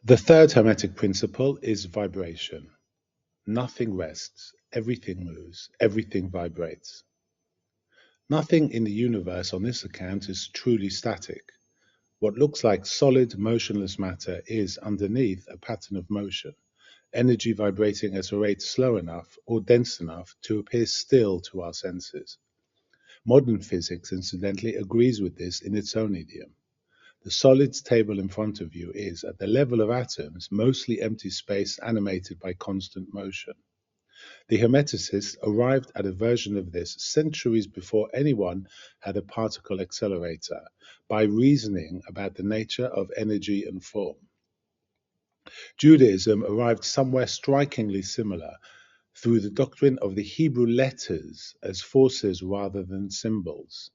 The third Hermetic principle is vibration. Nothing rests, everything moves, everything vibrates. Nothing in the universe on this account is truly static. What looks like solid, motionless matter is, underneath, a pattern of motion, energy vibrating at a rate slow enough or dense enough to appear still to our senses. Modern physics, incidentally, agrees with this in its own idiom. The solids table in front of you is, at the level of atoms, mostly empty space animated by constant motion. The Hermeticists arrived at a version of this centuries before anyone had a particle accelerator, by reasoning about the nature of energy and form. Judaism arrived somewhere strikingly similar, through the doctrine of the Hebrew letters as forces rather than symbols.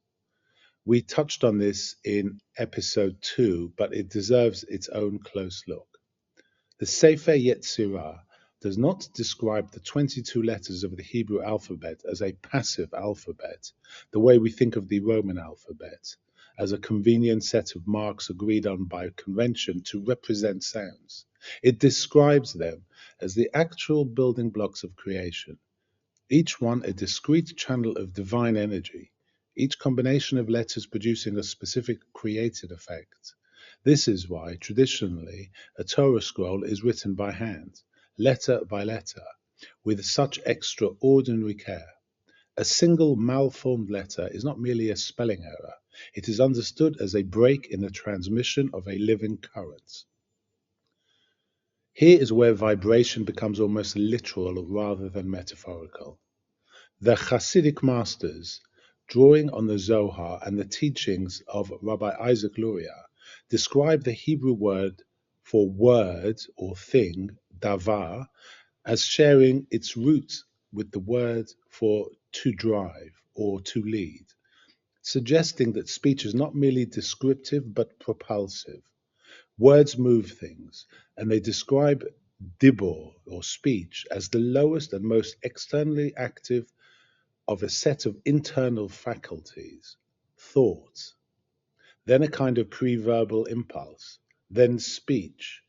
We touched on this in episode 2, but it deserves its own close look. The Sefer Yetzirah does not describe the 22 letters of the Hebrew alphabet as a passive alphabet, the way we think of the Roman alphabet, as a convenient set of marks agreed on by convention to represent sounds. It describes them as the actual building blocks of creation, each one a discrete channel of divine energy, each combination of letters producing a specific created effect. This is why, traditionally, a Torah scroll is written by hand, letter by letter, with such extraordinary care. A single malformed letter is not merely a spelling error, it is understood as a break in the transmission of a living current. Here is where vibration becomes almost literal rather than metaphorical. The Hasidic masters, drawing on the Zohar and the teachings of Rabbi Isaac Luria, describe the Hebrew word for word or thing, davar, as sharing its roots with the word for to drive or to lead, suggesting that speech is not merely descriptive but propulsive. Words move things, and they describe dibor or speech as the lowest and most externally active of a set of internal faculties, thoughts, then a kind of pre-verbal impulse, then speech,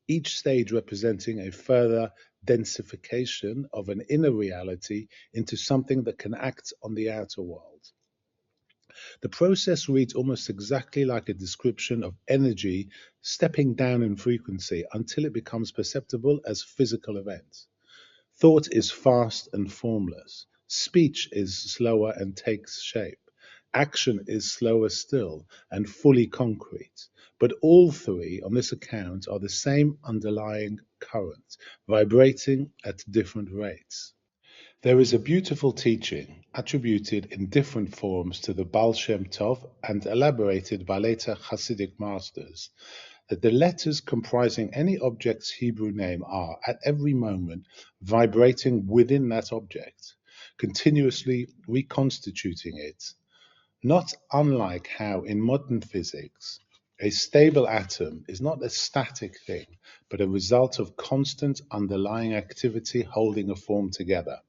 each stage representing a further densification of an inner reality into something that can act on the outer world. The process reads almost exactly like a description of energy stepping down in frequency until it becomes perceptible as physical events. Thought is fast and formless. Speech is slower and takes shape. Action is slower still and fully concrete. But all three on this account are the same underlying current, vibrating at different rates. There is a beautiful teaching attributed in different forms to the Baal Shem Tov and elaborated by later Hasidic masters, that the letters comprising any object's Hebrew name are, at every moment, vibrating within that object, continuously reconstituting it, not unlike how in modern physics a stable atom is not a static thing, but a result of constant underlying activity holding a form together.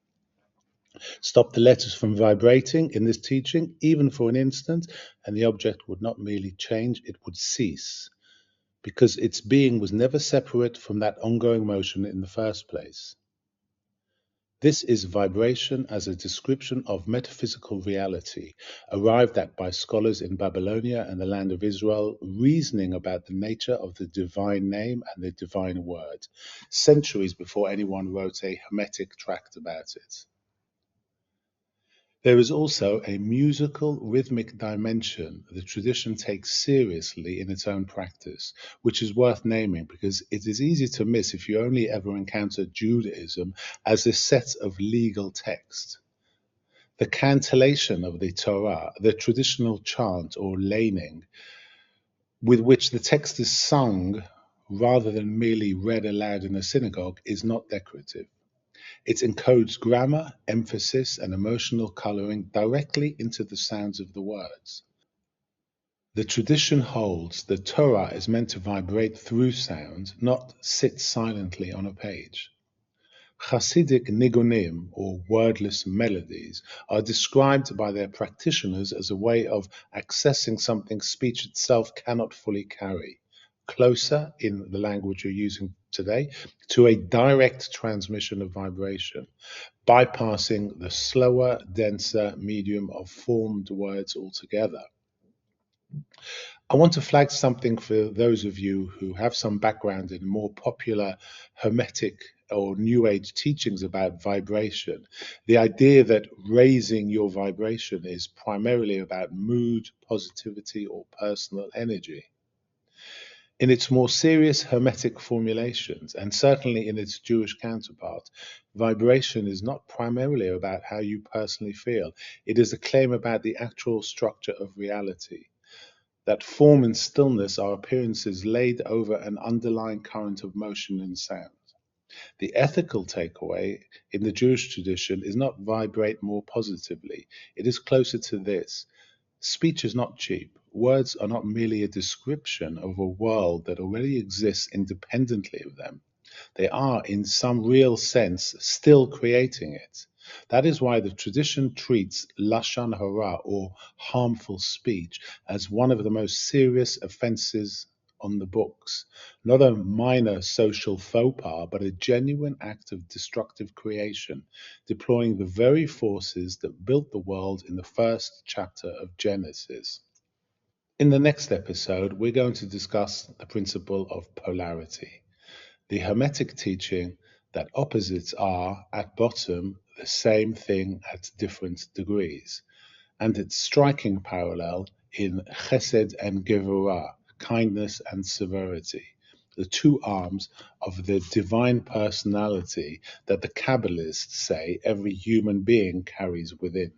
Stop the letters from vibrating in this teaching, even for an instant, and the object would not merely change, it would cease, because its being was never separate from that ongoing motion in the first place. This is vibration as a description of metaphysical reality, arrived at by scholars in Babylonia and the land of Israel, reasoning about the nature of the divine name and the divine word, centuries before anyone wrote a Hermetic tract about it. There is also a musical, rhythmic dimension the tradition takes seriously in its own practice, which is worth naming because it is easy to miss if you only ever encounter Judaism as a set of legal text. The cantillation of the Torah, the traditional chant or laning, with which the text is sung rather than merely read aloud in a synagogue, is not decorative. It encodes grammar, emphasis, and emotional coloring directly into the sounds of the words. The tradition holds that Torah is meant to vibrate through sound, not sit silently on a page. Hasidic nigunim, or wordless melodies, are described by their practitioners as a way of accessing something speech itself cannot fully carry, closer, in the language you're using today, to a direct transmission of vibration, bypassing the slower, denser medium of formed words altogether. I want to flag something for those of you who have some background in more popular Hermetic or New Age teachings about vibration. The idea that raising your vibration is primarily about mood, positivity, or personal energy. In its more serious Hermetic formulations, and certainly in its Jewish counterpart, vibration is not primarily about how you personally feel. It is a claim about the actual structure of reality. That form and stillness are appearances laid over an underlying current of motion and sound. The ethical takeaway in the Jewish tradition is not vibrate more positively. It is closer to this. Speech is not cheap. Words are not merely a description of a world that already exists independently of them. They are, in some real sense, still creating it. That is why the tradition treats lashon hara, or harmful speech, as one of the most serious offenses on the books. Not a minor social faux pas, but a genuine act of destructive creation, deploying the very forces that built the world in the first chapter of Genesis. In the next episode, we're going to discuss the principle of polarity, the Hermetic teaching that opposites are, at bottom, the same thing at different degrees, and its striking parallel in Chesed and Gevurah, kindness and severity, the two arms of the divine personality that the Kabbalists say every human being carries within.